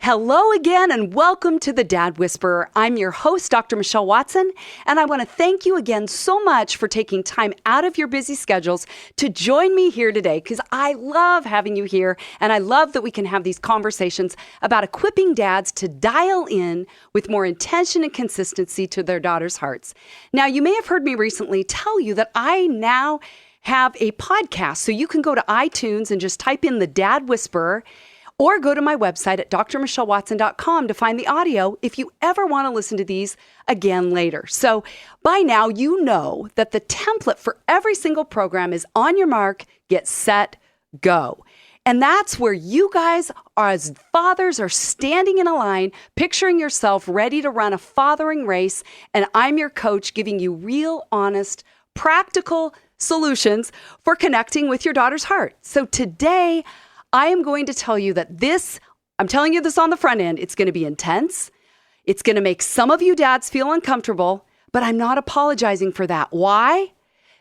Hello again and welcome to the Dad Whisperer. I'm your host, Dr. Michelle Watson, and I want to thank you again so much for taking time out of your busy schedules to join me here today because I love having you here and I love that we can have these conversations about equipping dads to dial in with more intention and consistency to their daughters' hearts. Now, you may have heard me recently tell you that I now have a podcast, so you can go to iTunes and just type in the Dad Whisperer, or go to my website at drmichellewatson.com to find the audio if you ever want to listen to these again later. So by now, you know that the template for every single program is on your mark, get set, go. And that's where you guys as fathers are standing in a line, picturing yourself ready to run a fathering race. And I'm your coach giving you real, honest, practical solutions for connecting with your daughter's heart. So today, I am going to tell you that I'm telling you this on the front end, it's going to be intense. It's going to make some of you dads feel uncomfortable, but I'm not apologizing for that. Why?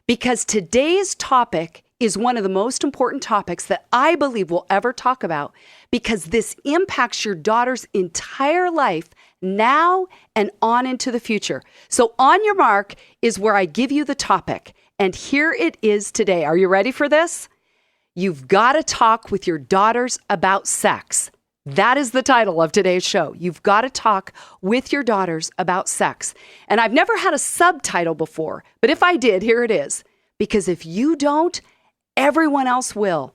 Because today's topic is one of the most important topics that I believe we'll ever talk about because this impacts your daughter's entire life now and on into the future. So on your mark is where I give you the topic. And here it is today. Are you ready for this? You've got to talk with your daughters about sex. That is the title of today's show. You've got to talk with your daughters about sex. And I've never had a subtitle before, but if I did, here it is. Because if you don't, everyone else will.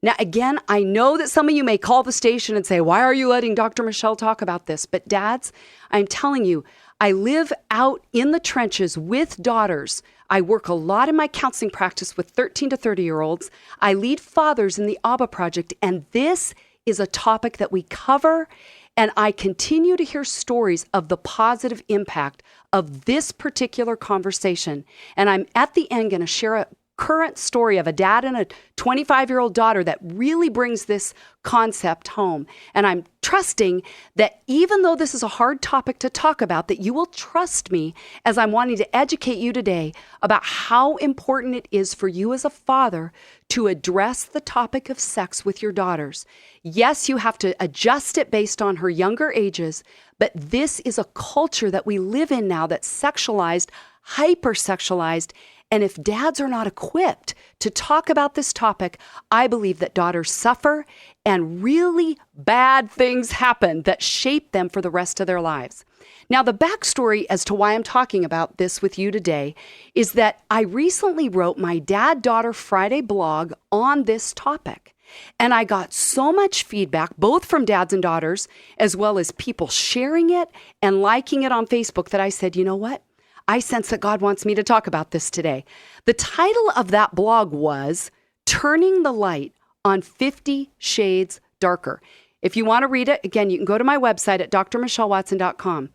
Now, again, I know that some of you may call the station and say, why are you letting Dr. Michelle talk about this? But dads, I'm telling you, I live out in the trenches with daughters. I work a lot in my counseling practice with 13 to 30-year-olds. I lead fathers in the ABBA Project, and this is a topic that we cover, and I continue to hear stories of the positive impact of this particular conversation. And I'm at the end going to share a current story of a dad and a 25-year-old daughter that really brings this concept home. And I'm trusting that even though this is a hard topic to talk about, that you will trust me as I'm wanting to educate you today about how important it is for you as a father to address the topic of sex with your daughters. Yes, you have to adjust it based on her younger ages, but this is a culture that we live in now that's sexualized, hypersexualized. And if dads are not equipped to talk about this topic, I believe that daughters suffer and really bad things happen that shape them for the rest of their lives. Now, the backstory as to why I'm talking about this with you today is that I recently wrote my Dad-Daughter Friday blog on this topic. And I got so much feedback, both from dads and daughters, as well as people sharing it and liking it on Facebook, that I said, you know what? I sense that God wants me to talk about this today. The title of that blog was Turning the Light on 50 Shades Darker. If you want to read it, again, you can go to my website at drmichellewatson.com.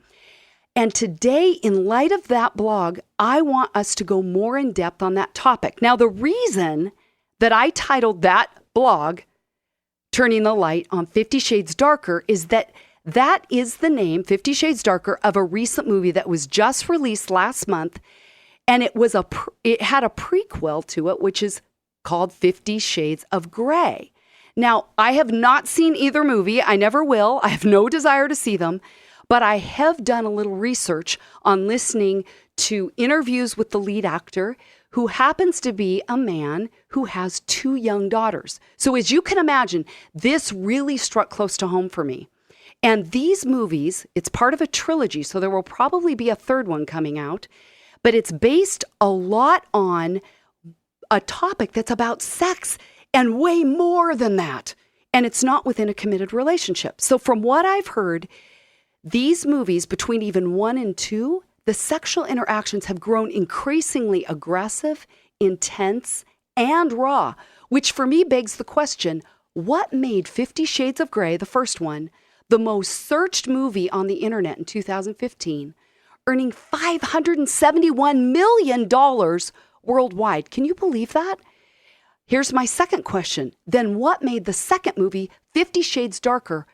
And today, in light of that blog, I want us to go more in depth on that topic. Now, the reason that I titled that blog, Turning the Light on 50 Shades Darker, is that is the name, 50 Shades Darker, of a recent movie that was just released last month. And it had a prequel to it, which is called 50 Shades of Grey. Now, I have not seen either movie. I never will. I have no desire to see them. But I have done a little research on listening to interviews with the lead actor, who happens to be a man who has 2 young daughters. So as you can imagine, this really struck close to home for me. And these movies, it's part of a trilogy, so there will probably be a third one coming out, but it's based a lot on a topic that's about sex and way more than that. And it's not within a committed relationship. So from what I've heard, these movies, between even 1 and 2, the sexual interactions have grown increasingly aggressive, intense, and raw, which for me begs the question, what made 50 Shades of Grey, the first one, the most searched movie on the internet in 2015, earning $571 million worldwide? Can you believe that? Here's my second question. Then what made the second movie, 50 Shades Darker,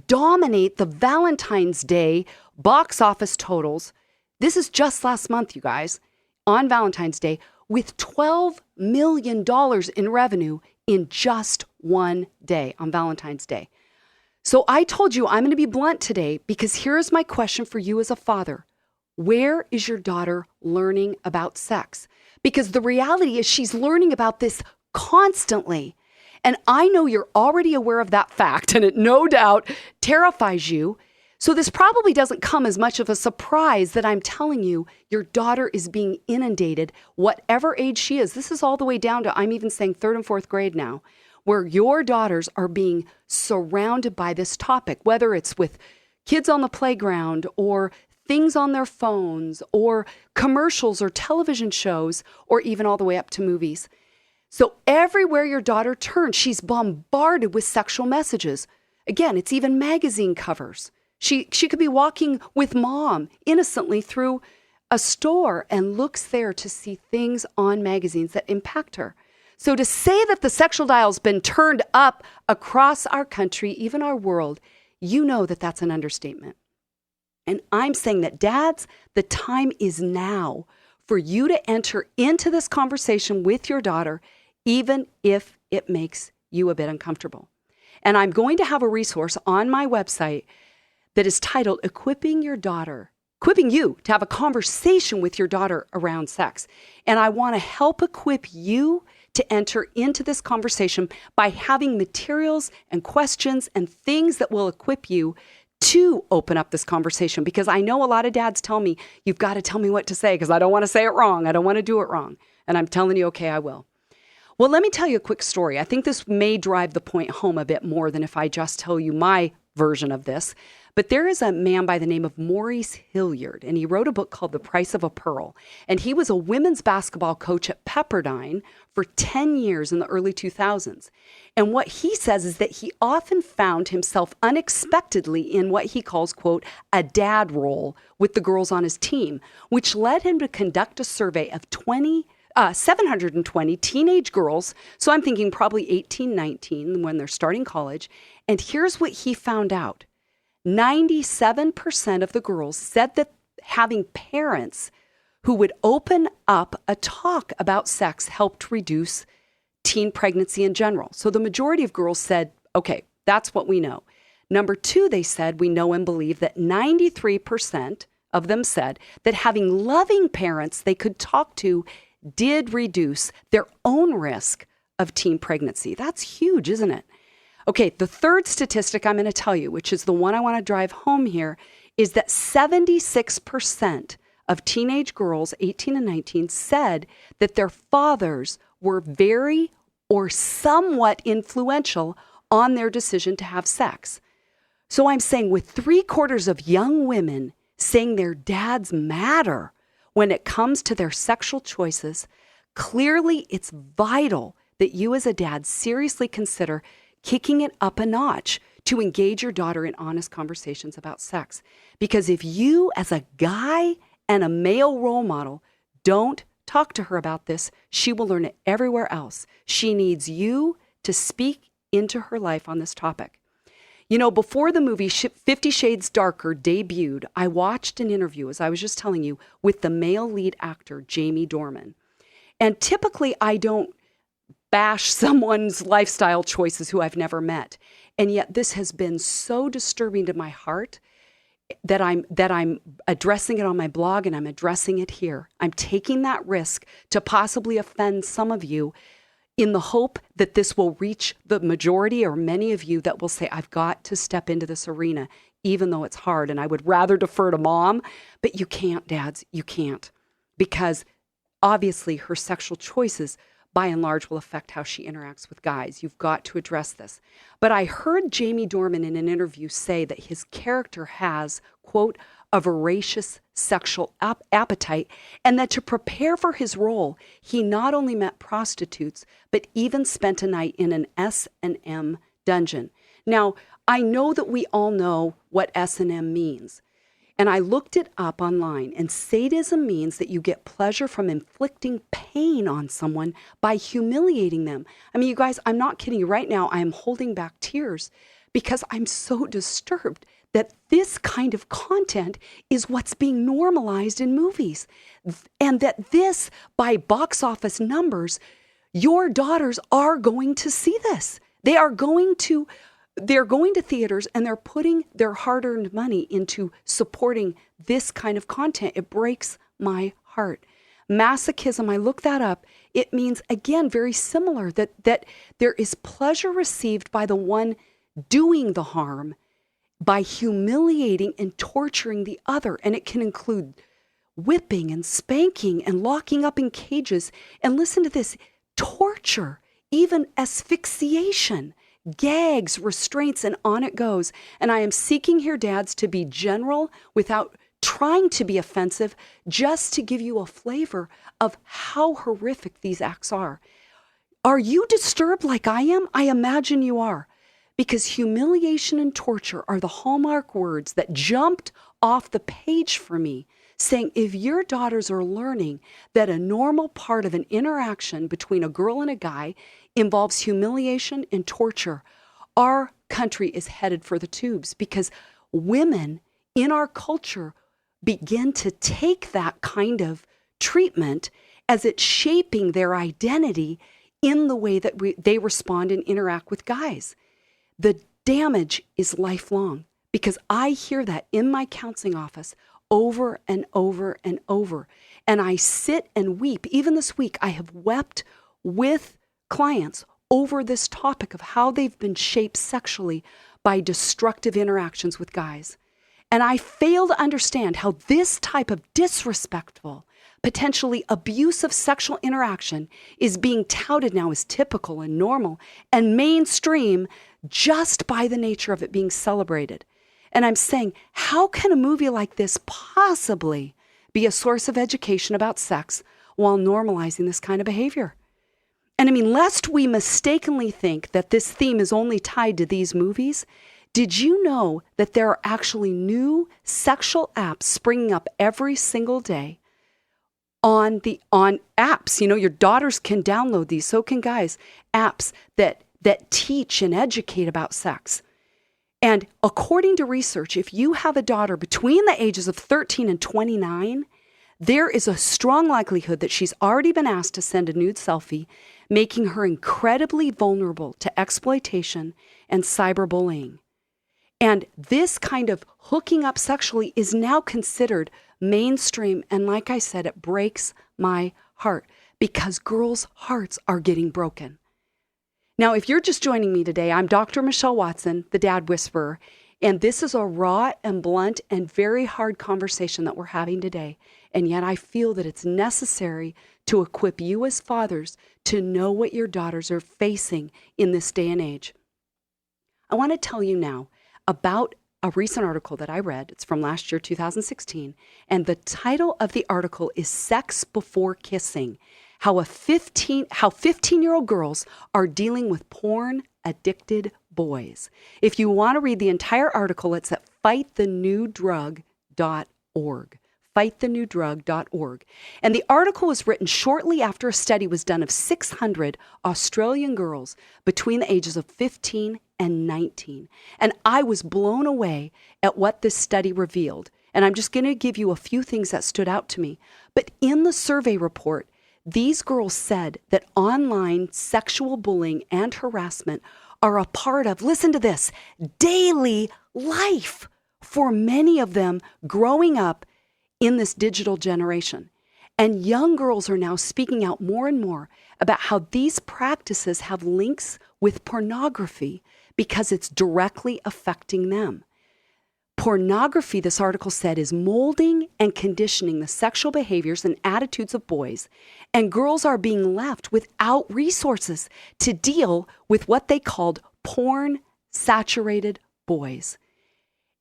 dominate the Valentine's Day box office totals? This is just last month, you guys, on Valentine's Day, with $12 million in revenue in just one day on Valentine's Day. So I told you I'm going to be blunt today because here's my question for you as a father. Where is your daughter learning about sex? Because the reality is she's learning about this constantly. And I know you're already aware of that fact, and it no doubt terrifies you. So this probably doesn't come as much of a surprise that I'm telling you your daughter is being inundated, whatever age she is. This is all the way down to, I'm even saying 3rd and 4th grade now, where your daughters are being surrounded by this topic, whether it's with kids on the playground or things on their phones or commercials or television shows or even all the way up to movies. So everywhere your daughter turns, she's bombarded with sexual messages. Again, it's even magazine covers. She could be walking with mom innocently through a store and looks there to see things on magazines that impact her. So to say that the sexual dial's been turned up across our country, even our world, you know that that's an understatement. And I'm saying that dads, the time is now for you to enter into this conversation with your daughter, even if it makes you a bit uncomfortable. And I'm going to have a resource on my website that is titled Equipping You to have a conversation with your daughter around sex. And I want to help equip you to enter into this conversation by having materials and questions and things that will equip you to open up this conversation. Because I know a lot of dads tell me, you've got to tell me what to say because I don't want to say it wrong. I don't want to do it wrong. And I'm telling you, okay, I will. Well, let me tell you a quick story. I think this may drive the point home a bit more than if I just tell you my version of this. But there is a man by the name of Maurice Hilliard, and he wrote a book called The Price of a Pearl. And he was a women's basketball coach at Pepperdine for 10 years in the early 2000s. And what he says is that he often found himself unexpectedly in what he calls, quote, a dad role with the girls on his team, which led him to conduct a survey of 720 teenage girls. So I'm thinking probably 18, 19 when they're starting college. And here's what he found out. 97% of the girls said that having parents who would open up a talk about sex helped reduce teen pregnancy in general. So the majority of girls said, okay, that's what we know. Number 2, they said, we know and believe that 93% of them said that having loving parents they could talk to did reduce their own risk of teen pregnancy. That's huge, isn't it? Okay, the third statistic I'm going to tell you, which is the one I want to drive home here, is that 76% of teenage girls, 18 and 19, said that their fathers were very or somewhat influential on their decision to have sex. So I'm saying with 3/4 of young women saying their dads matter when it comes to their sexual choices, clearly it's vital that you as a dad seriously consider kicking it up a notch to engage your daughter in honest conversations about sex. Because if you as a guy and a male role model don't talk to her about this, she will learn it everywhere else. She needs you to speak into her life on this topic. You know, before the movie 50 Shades Darker debuted, I watched an interview, as I was just telling you, with the male lead actor, Jamie Dornan. And typically I don't bash someone's lifestyle choices who I've never met. And yet this has been so disturbing to my heart that I'm addressing it on my blog and I'm addressing it here. I'm taking that risk to possibly offend some of you in the hope that this will reach the majority or many of you that will say, I've got to step into this arena, even though it's hard. And I would rather defer to mom, but you can't, dads, you can't. Because obviously her sexual choices by and large will affect how she interacts with guys. You've got to address this. But I heard Jamie Dornan in an interview say that his character has, quote, a voracious sexual appetite, and that to prepare for his role, he not only met prostitutes, but even spent a night in an S&M dungeon. Now, I know that we all know what S&M means. And I looked it up online, and sadism means that you get pleasure from inflicting pain on someone by humiliating them. I mean, you guys, I'm not kidding you. Right now, I am holding back tears because I'm so disturbed that this kind of content is what's being normalized in movies. And that this, by box office numbers, your daughters are going to see this. They are going to they're going to theaters and they're putting their hard-earned money into supporting this kind of content. It breaks my heart. Masochism, I looked that up. It means, again, very similar, that there is pleasure received by the one doing the harm by humiliating and torturing the other. And it can include whipping and spanking and locking up in cages. And listen to this, torture, even asphyxiation, gags, restraints, and on it goes. And I am seeking here, dads, to be general without trying to be offensive, just to give you a flavor of how horrific these acts are. Are you disturbed like I am? I imagine you are. Because humiliation and torture are the hallmark words that jumped off the page for me, saying if your daughters are learning that a normal part of an interaction between a girl and a guy involves humiliation and torture, our country is headed for the tubes, because women in our culture begin to take that kind of treatment as it's shaping their identity in the way that they respond and interact with guys. The damage is lifelong, because I hear that in my counseling office over and over and over. And I sit and weep. Even this week, I have wept with clients over this topic of how they've been shaped sexually by destructive interactions with guys. And I fail to understand how this type of disrespectful, potentially abusive sexual interaction is being touted now as typical and normal and mainstream just by the nature of it being celebrated. And I'm saying, how can a movie like this possibly be a source of education about sex while normalizing this kind of behavior? And I mean, lest we mistakenly think that this theme is only tied to these movies, did you know that there are actually new sexual apps springing up every single day on apps? You know, your daughters can download these, so can guys, apps that teach and educate about sex. And according to research, if you have a daughter between the ages of 13 and 29, there is a strong likelihood that she's already been asked to send a nude selfie, making her incredibly vulnerable to exploitation and cyberbullying. And this kind of hooking up sexually is now considered mainstream. And like I said, it breaks my heart, because girls' hearts are getting broken. Now, if you're just joining me today, I'm Dr. Michelle Watson, the Dad Whisperer, and this is a raw and blunt and very hard conversation that we're having today. And yet I feel that it's necessary to equip you as fathers to know what your daughters are facing in this day and age. I want to tell you now about a recent article that I read. It's from last year, 2016, and the title of the article is Sex Before Kissing: How 15-year-old girls are dealing with porn-addicted boys. If you want to read the entire article, it's at fightthenewdrug.org. fightthenewdrug.org. And the article was written shortly after a study was done of 600 Australian girls between the ages of 15 and 19. And I was blown away at what this study revealed. And I'm just going to give you a few things that stood out to me. But in the survey report, these girls said that online sexual bullying and harassment are a part of, listen to this, daily life for many of them growing up in this digital generation. And young girls are now speaking out more and more about how these practices have links with pornography because it's directly affecting them. Pornography, this article said, is molding and conditioning the sexual behaviors and attitudes of boys, and girls are being left without resources to deal with what they called porn-saturated boys.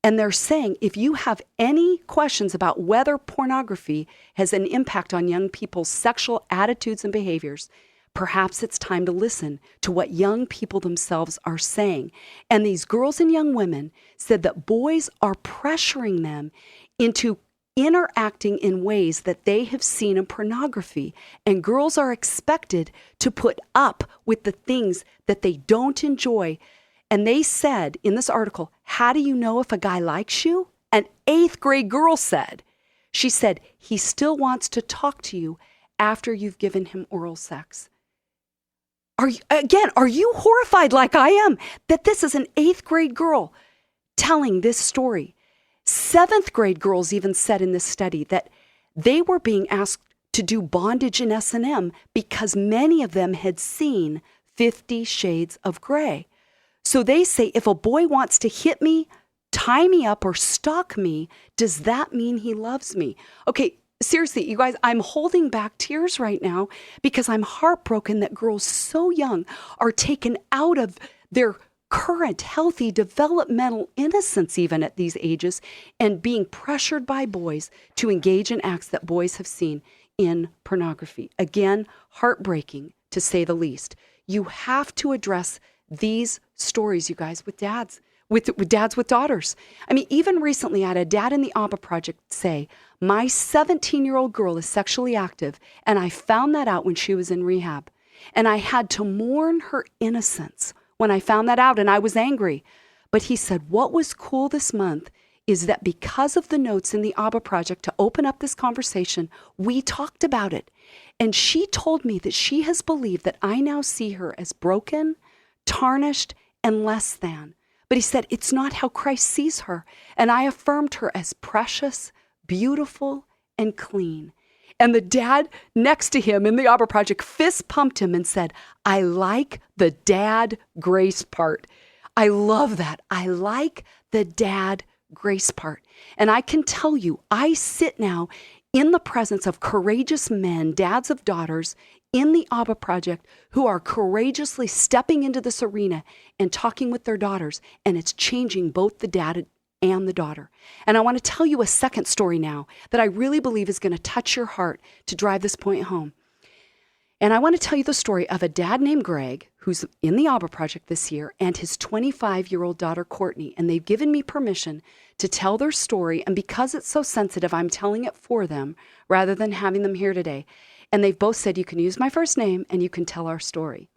And they're saying if you have any questions about whether pornography has an impact on young people's sexual attitudes and behaviors, perhaps it's time to listen to what young people themselves are saying. And these girls and young women said that boys are pressuring them into interacting in ways that they have seen in pornography. And girls are expected to put up with the things that they don't enjoy. And they said in this article, how do you know if a guy likes you? An 8th grade girl said. She said, he still wants to talk to you after you've given him oral sex. Are you horrified like I am that this is an 8th grade girl telling this story? 7th grade girls even said in this study that they were being asked to do bondage in S&M because many of them had seen 50 Shades of Grey. So they say if a boy wants to hit me, tie me up, or stalk me, does that mean he loves me? Okay, seriously, you guys, I'm holding back tears right now because I'm heartbroken that girls so young are taken out of their current healthy developmental innocence even at these ages and being pressured by boys to engage in acts that boys have seen in pornography. Again, heartbreaking to say the least. You have to address these stories, you guys, with dads. With dads with daughters. I mean, even recently I had a dad in the ABBA project say, my 17-year-old girl is sexually active, and I found that out when she was in rehab. And I had to mourn her innocence when I found that out, and I was angry. But he said, what was cool this month is that because of the notes in the ABBA project to open up this conversation, we talked about it. And she told me that she has believed that I now see her as broken, tarnished, and less than. But he said, it's not how Christ sees her. And I affirmed her as precious, beautiful, and clean. And the dad next to him in the ABBA project fist pumped him and said, I like the dad grace part. I love that. I like the dad grace part. And I can tell you, I sit now in the presence of courageous men, dads of daughters, in the ABBA project who are courageously stepping into this arena and talking with their daughters, and it's changing both the dad and the daughter. And I want to tell you a second story now that I really believe is going to touch your heart to drive this point home. And I want to tell you the story of a dad named Greg, who's in the ABBA project this year, and his 25-year-old daughter, Courtney. And they've given me permission to tell their story. And because it's so sensitive, I'm telling it for them rather than having them here today. And they've both said, you can use my first name and you can tell our story.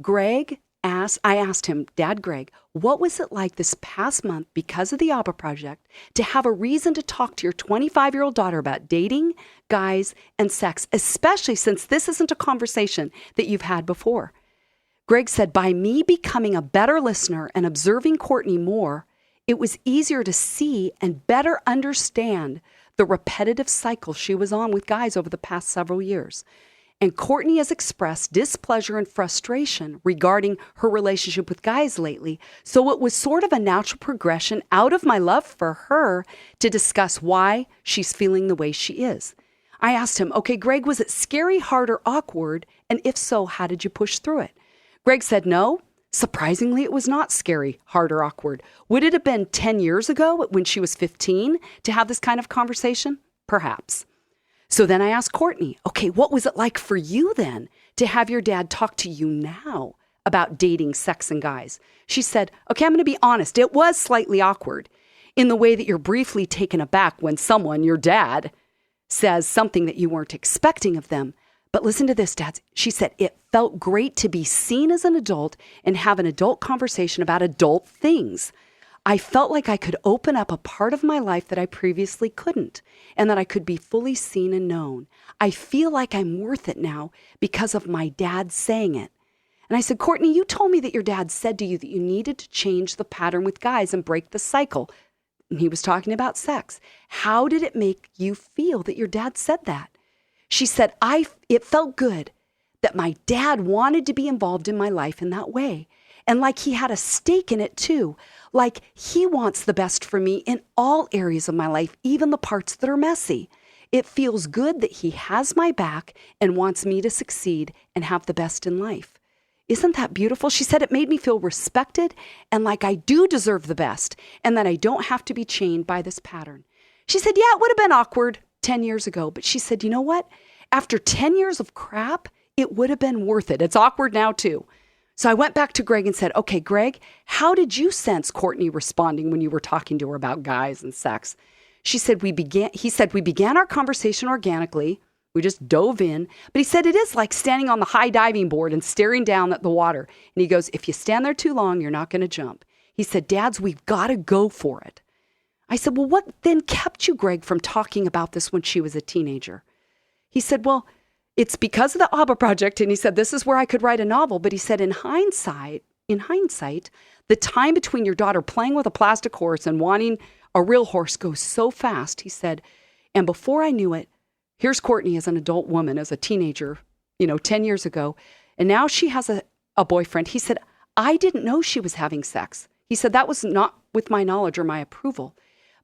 I asked him, Dad Greg, what was it like this past month because of the ABBA project to have a reason to talk to your 25-year-old daughter about dating, guys, and sex, especially since this isn't a conversation that you've had before? Greg said, by me becoming a better listener and observing Courtney more, it was easier to see and better understand the repetitive cycle she was on with guys over the past several years. And Courtney has expressed displeasure and frustration regarding her relationship with guys lately. So it was sort of a natural progression out of my love for her to discuss why she's feeling the way she is. I asked him, okay, Greg, was it scary, hard, or awkward? And if so, how did you push through it? Greg said, no. Surprisingly, it was not scary, hard, or awkward. Would it have been 10 years ago when she was 15 to have this kind of conversation? Perhaps. So then I asked Courtney, okay, what was it like for you then to have your dad talk to you now about dating, sex, and guys? She said, okay, I'm going to be honest. It was slightly awkward in the way that you're briefly taken aback when someone, your dad, says something that you weren't expecting of them. But listen to this, Dad. She said, it felt great to be seen as an adult and have an adult conversation about adult things. I felt like I could open up a part of my life that I previously couldn't, and that I could be fully seen and known. I feel like I'm worth it now because of my dad saying it. And I said, Courtney, you told me that your dad said to you that you needed to change the pattern with guys and break the cycle. And he was talking about sex. How did it make you feel that your dad said that? She said, it felt good that my dad wanted to be involved in my life in that way. And like he had a stake in it too. Like he wants the best for me in all areas of my life, even the parts that are messy. It feels good that he has my back and wants me to succeed and have the best in life. Isn't that beautiful? She said it made me feel respected and like I do deserve the best and that I don't have to be chained by this pattern. She said, yeah, it would have been awkward 10 years ago. But she said, you know what? After 10 years of crap, it would have been worth it. It's awkward now too. So I went back to Greg and said, okay, Greg, how did you sense Courtney responding when you were talking to her about guys and sex? He said, we began our conversation organically. We just dove in. But he said, it is like standing on the high diving board and staring down at the water. And he goes, if you stand there too long, you're not going to jump. He said, Dads, we've got to go for it. I said, well, what then kept you, Greg, from talking about this when she was a teenager? He said, well, it's because of the ABBA project. And he said, this is where I could write a novel. But he said, in hindsight, the time between your daughter playing with a plastic horse and wanting a real horse goes so fast. He said, and before I knew it, here's Courtney as an adult woman, as a teenager, 10 years ago. And now she has a boyfriend. He said, I didn't know she was having sex. He said, that was not with my knowledge or my approval.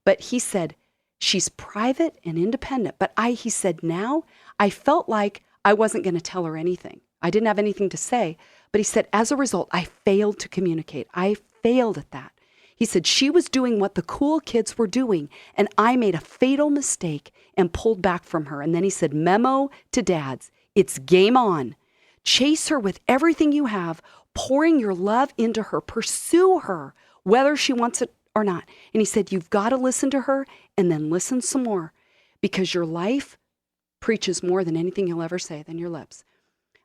But he said, she's private and independent. But he said, now I felt like I wasn't going to tell her anything. I didn't have anything to say. But he said, as a result, I failed to communicate. I failed at that. He said, she was doing what the cool kids were doing, and I made a fatal mistake and pulled back from her. And then he said, memo to dads, it's game on. Chase her with everything you have, pouring your love into her. Pursue her, whether she wants it or not. And he said, you've got to listen to her and then listen some more, because your life preaches more than anything you'll ever say than your lips.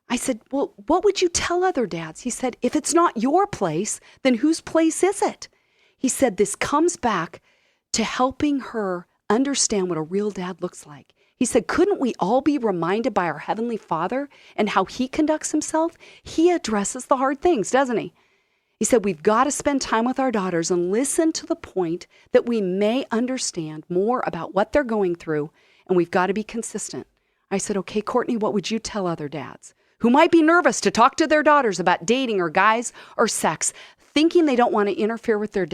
I said, well, what would you tell other dads? He said, if it's not your place, then whose place is it? He said, this comes back to helping her understand what a real dad looks like. He said, couldn't we all be reminded by our Heavenly Father and how He conducts Himself? He addresses the hard things, doesn't He? He said, we've got to spend time with our daughters and listen to the point that we may understand more about what they're going through, and we've got to be consistent. I said, okay, Courtney, what would you tell other dads who might be nervous to talk to their daughters about dating or guys or sex, thinking they don't want to interfere with their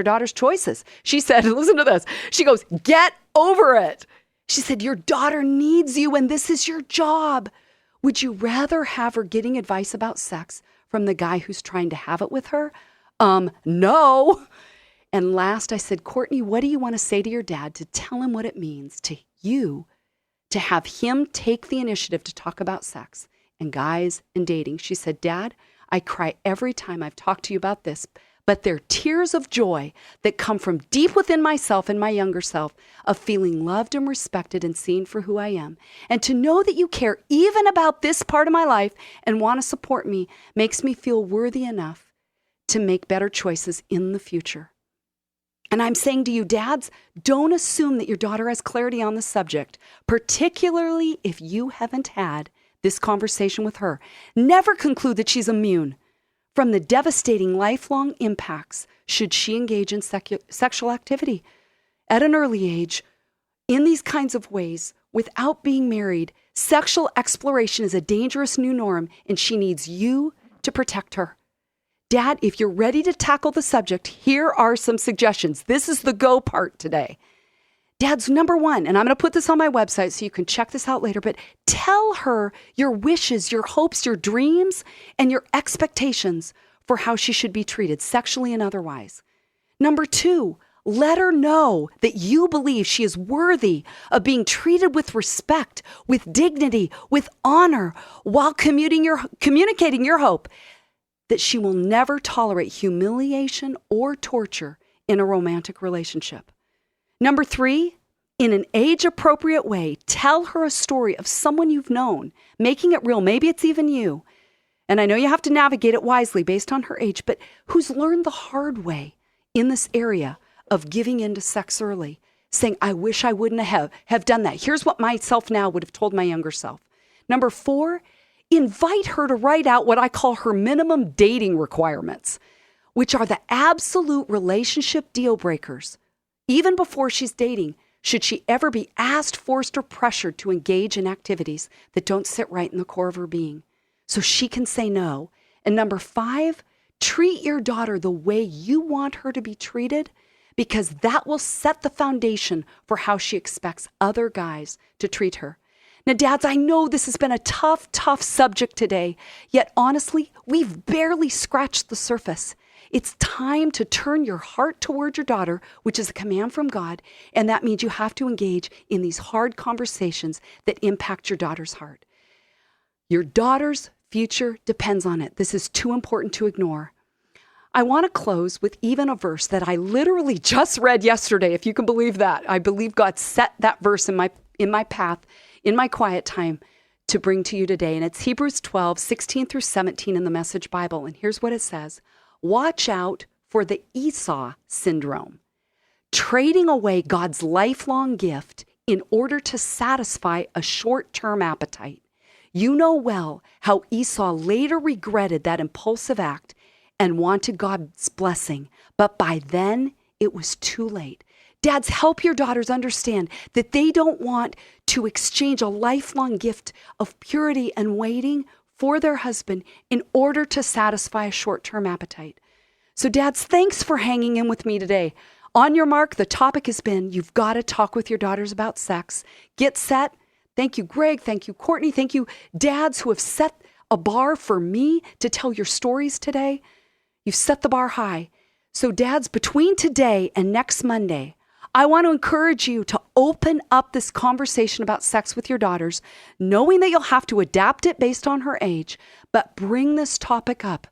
daughter's choices? She said, listen to this. She goes, get over it. She said, your daughter needs you and this is your job. Would you rather have her getting advice about sex from the guy who's trying to have it with her? No. And last I said, Courtney, what do you want to say to your dad to tell him what it means to you to have him take the initiative to talk about sex and guys and dating? She said, Dad, I cry every time I've talked to you about this, but they're tears of joy that come from deep within myself and my younger self of feeling loved and respected and seen for who I am. And to know that you care even about this part of my life and want to support me makes me feel worthy enough to make better choices in the future. And I'm saying to you, dads, don't assume that your daughter has clarity on the subject, particularly if you haven't had this conversation with her. Never conclude that she's immune from the devastating lifelong impacts should she engage in sexual activity at an early age in these kinds of ways without being married. Sexual exploration is a dangerous new norm, and she needs you to protect her. Dad, if you're ready to tackle the subject, here are some suggestions. This is the go part today. Dad's number one, and I'm going to put this on my website so you can check this out later, but tell her your wishes, your hopes, your dreams, and your expectations for how she should be treated sexually and otherwise. Number two, let her know that you believe she is worthy of being treated with respect, with dignity, with honor, while communicating your hope that she will never tolerate humiliation or torture in a romantic relationship. Number three, in an age-appropriate way, tell her a story of someone you've known, making it real. Maybe it's even you. And I know you have to navigate it wisely based on her age, but who's learned the hard way in this area of giving into sex early, saying, I wish I wouldn't have done that. Here's what myself now would have told my younger self. Number four, invite her to write out what I call her minimum dating requirements, which are the absolute relationship deal breakers. Even before she's dating, should she ever be asked, forced, or pressured to engage in activities that don't sit right in the core of her being, so she can say no. And number five, treat your daughter the way you want her to be treated, because that will set the foundation for how she expects other guys to treat her. Now, dads, I know this has been a tough subject today, yet honestly, we've barely scratched the surface. It's time to turn your heart toward your daughter, which is a command from God, and that means you have to engage in these hard conversations that impact your daughter's heart. Your daughter's future depends on it. This is too important to ignore. I want to close with even a verse that I literally just read yesterday, if you can believe that. I believe God set that verse in my path, in my quiet time, to bring to you today. And it's Hebrews 12, 16 through 17 in the Message Bible. And here's what it says. Watch out for the Esau syndrome, trading away God's lifelong gift in order to satisfy a short-term appetite. You know well how Esau later regretted that impulsive act and wanted God's blessing, but by then it was too late. Dads, help your daughters understand that they don't want to exchange a lifelong gift of purity and waiting for their husband in order to satisfy a short-term appetite. So dads, thanks for hanging in with me today. On your mark, the topic has been, you've got to talk with your daughters about sex. Get set. Thank you, Greg. Thank you, Courtney. Thank you, dads who have set a bar for me to tell your stories today. You've set the bar high. So dads, between today and next Monday, I want to encourage you to open up this conversation about sex with your daughters, knowing that you'll have to adapt it based on her age, but bring this topic up.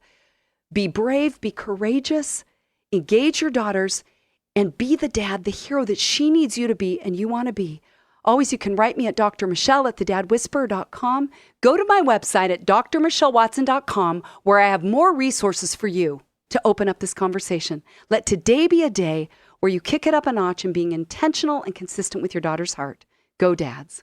Be brave, be courageous, engage your daughters, and be the dad, the hero that she needs you to be and you want to be. Always, you can write me at drmichelle@thedadwhisperer.com. Go to my website at drmichellewatson.com, where I have more resources for you to open up this conversation. Let today be a day where you kick it up a notch in being intentional and consistent with your daughter's heart. Go dads.